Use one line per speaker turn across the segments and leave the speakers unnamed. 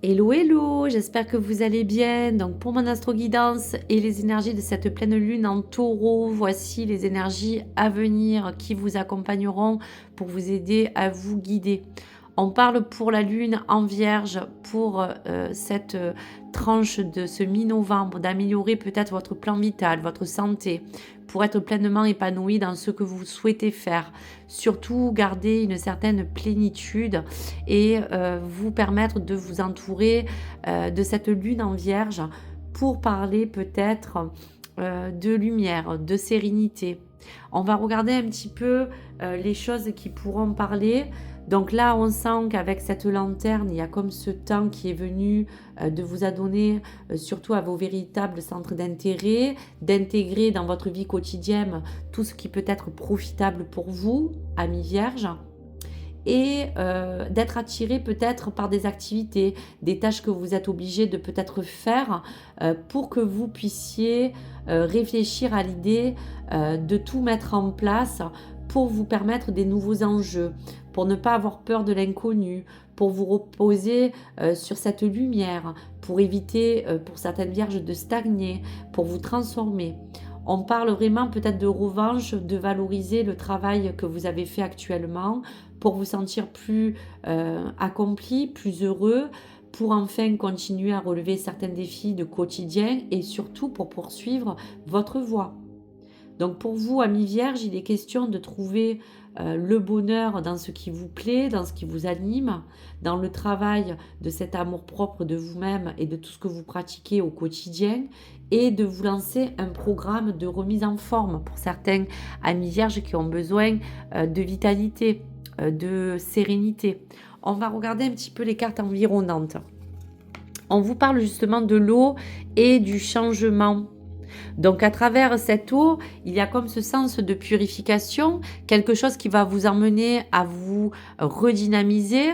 Hello, hello, j'espère que vous allez bien. Donc pour mon astro-guidance et les énergies de cette pleine lune en taureau, voici les énergies à venir qui vous accompagneront pour vous aider à vous guider. On parle pour la lune en vierge, pour cette tranche de ce mi-novembre, d'améliorer peut-être votre plan vital, votre santé, pour être pleinement épanoui dans ce que vous souhaitez faire. Surtout, garder une certaine plénitude et vous permettre de vous entourer de cette lune en vierge pour parler peut-être de lumière, de sérénité. On va regarder un petit peu les choses qui pourront parler. Donc là, on sent qu'avec cette lanterne, il y a comme ce temps qui est venu de vous adonner surtout à vos véritables centres d'intérêt, d'intégrer dans votre vie quotidienne tout ce qui peut être profitable pour vous, amis vierges, et d'être attiré peut-être par des activités, des tâches que vous êtes obligé de peut-être faire pour que vous puissiez réfléchir à l'idée de tout mettre en place pour vous permettre des nouveaux enjeux, pour ne pas avoir peur de l'inconnu, pour vous reposer sur cette lumière, pour éviter pour certaines vierges de stagner, pour vous transformer. On parle vraiment peut-être de revanche, de valoriser le travail que vous avez fait actuellement pour vous sentir plus accompli, plus heureux, pour enfin continuer à relever certains défis de quotidien et surtout pour poursuivre votre voie. Donc pour vous, amis vierges, il est question de trouver le bonheur dans ce qui vous plaît, dans ce qui vous anime, dans le travail de cet amour-propre de vous-même et de tout ce que vous pratiquez au quotidien, et de vous lancer un programme de remise en forme pour certains amis vierges qui ont besoin de vitalité, de sérénité. On va regarder un petit peu les cartes environnantes. On vous parle justement de l'eau et du changement. Donc à travers cette eau, il y a comme ce sens de purification, quelque chose qui va vous emmener à vous redynamiser.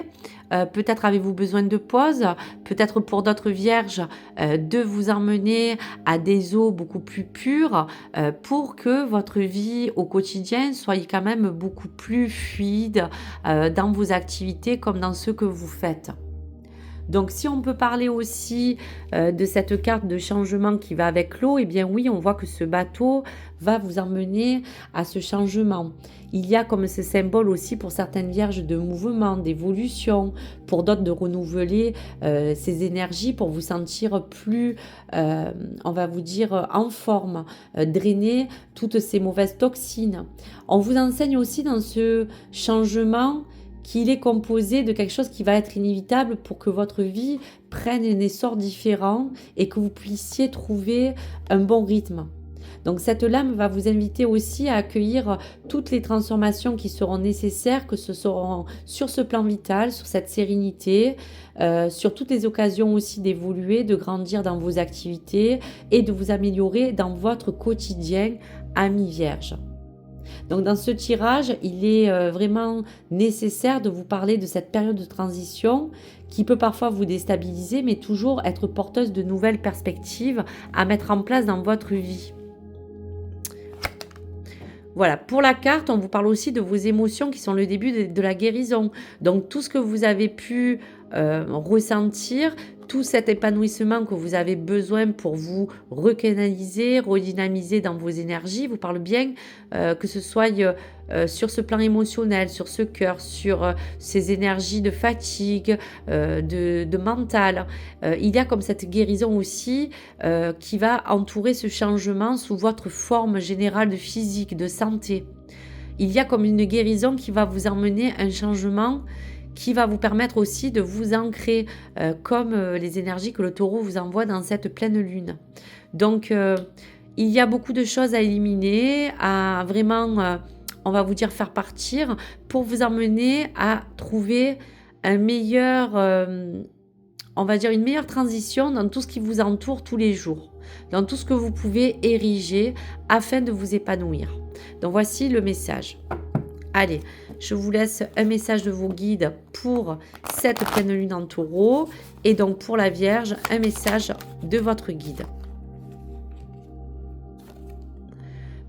Peut-être avez-vous besoin de pause, peut-être pour d'autres vierges, de vous emmener à des eaux beaucoup plus pures pour que votre vie au quotidien soit quand même beaucoup plus fluide dans vos activités comme dans ce que vous faites. Donc si on peut parler aussi de cette carte de changement qui va avec l'eau, eh bien oui, on voit que ce bateau va vous emmener à ce changement. Il y a comme ce symbole aussi pour certaines vierges de mouvement, d'évolution, pour d'autres de renouveler ces énergies pour vous sentir plus, on va vous dire, en forme, drainer toutes ces mauvaises toxines. On vous enseigne aussi dans ce changement qu'il est composé de quelque chose qui va être inévitable pour que votre vie prenne un essor différent et que vous puissiez trouver un bon rythme. Donc cette lame va vous inviter aussi à accueillir toutes les transformations qui seront nécessaires, que ce seront sur ce plan vital, sur cette sérénité, sur toutes les occasions aussi d'évoluer, de grandir dans vos activités et de vous améliorer dans votre quotidien, ami vierge. Donc dans ce tirage, il est vraiment nécessaire de vous parler de cette période de transition qui peut parfois vous déstabiliser, mais toujours être porteuse de nouvelles perspectives à mettre en place dans votre vie. Voilà, pour la carte, on vous parle aussi de vos émotions qui sont le début de la guérison. Donc tout ce que vous avez pu ressentir, tout cet épanouissement que vous avez besoin pour vous recanaliser, redynamiser dans vos énergies, vous parle bien que ce soit sur ce plan émotionnel, sur ce cœur, sur ces énergies de fatigue, de mental. Il y a comme cette guérison aussi qui va entourer ce changement sous votre forme générale de physique, de santé. Il y a comme une guérison qui va vous emmener un changement qui va vous permettre aussi de vous ancrer comme les énergies que le taureau vous envoie dans cette pleine lune. Donc, il y a beaucoup de choses à éliminer, à vraiment, on va vous dire, faire partir pour vous emmener à trouver un meilleur, on va dire, une meilleure transition dans tout ce qui vous entoure tous les jours, dans tout ce que vous pouvez ériger afin de vous épanouir. Donc, voici le message. Allez, je vous laisse un message de vos guides pour cette pleine lune en taureau et donc pour la Vierge, un message de votre guide.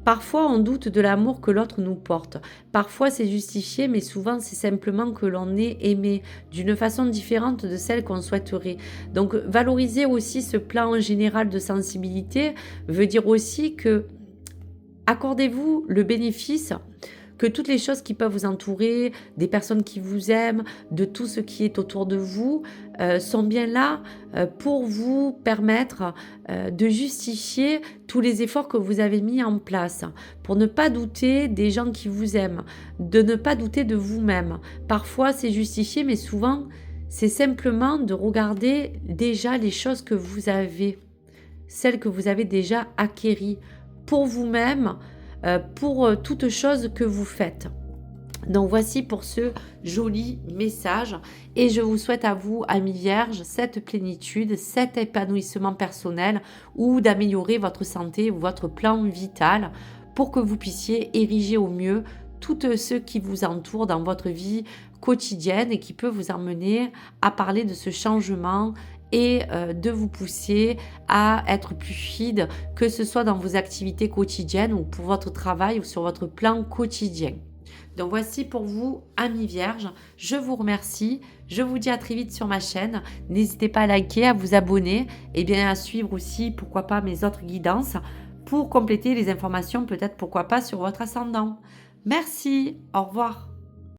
Parfois, on doute de l'amour que l'autre nous porte. Parfois, c'est justifié, mais souvent, c'est simplement que l'on est aimé d'une façon différente de celle qu'on souhaiterait. Donc, valoriser aussi ce plan général de sensibilité veut dire aussi que accordez-vous le bénéfice que toutes les choses qui peuvent vous entourer, des personnes qui vous aiment, de tout ce qui est autour de vous, sont bien là pour vous permettre de justifier tous les efforts que vous avez mis en place, pour ne pas douter des gens qui vous aiment, de ne pas douter de vous-même. Parfois, c'est justifié, mais souvent, c'est simplement de regarder déjà les choses que vous avez, celles que vous avez déjà acquéries pour vous-même, pour toute chose que vous faites. Donc voici pour ce joli message et je vous souhaite à vous, amis vierges, cette plénitude, cet épanouissement personnel ou d'améliorer votre santé ou votre plan vital pour que vous puissiez ériger au mieux tout ce qui vous entoure dans votre vie quotidienne et qui peut vous emmener à parler de ce changement et de vous pousser à être plus fluide, que ce soit dans vos activités quotidiennes ou pour votre travail ou sur votre plan quotidien. Donc voici pour vous, amis vierges. Je vous remercie. Je vous dis à très vite sur ma chaîne. N'hésitez pas à liker, à vous abonner et bien à suivre aussi, pourquoi pas, mes autres guidances pour compléter les informations, peut-être pourquoi pas, sur votre ascendant. Merci. Au revoir.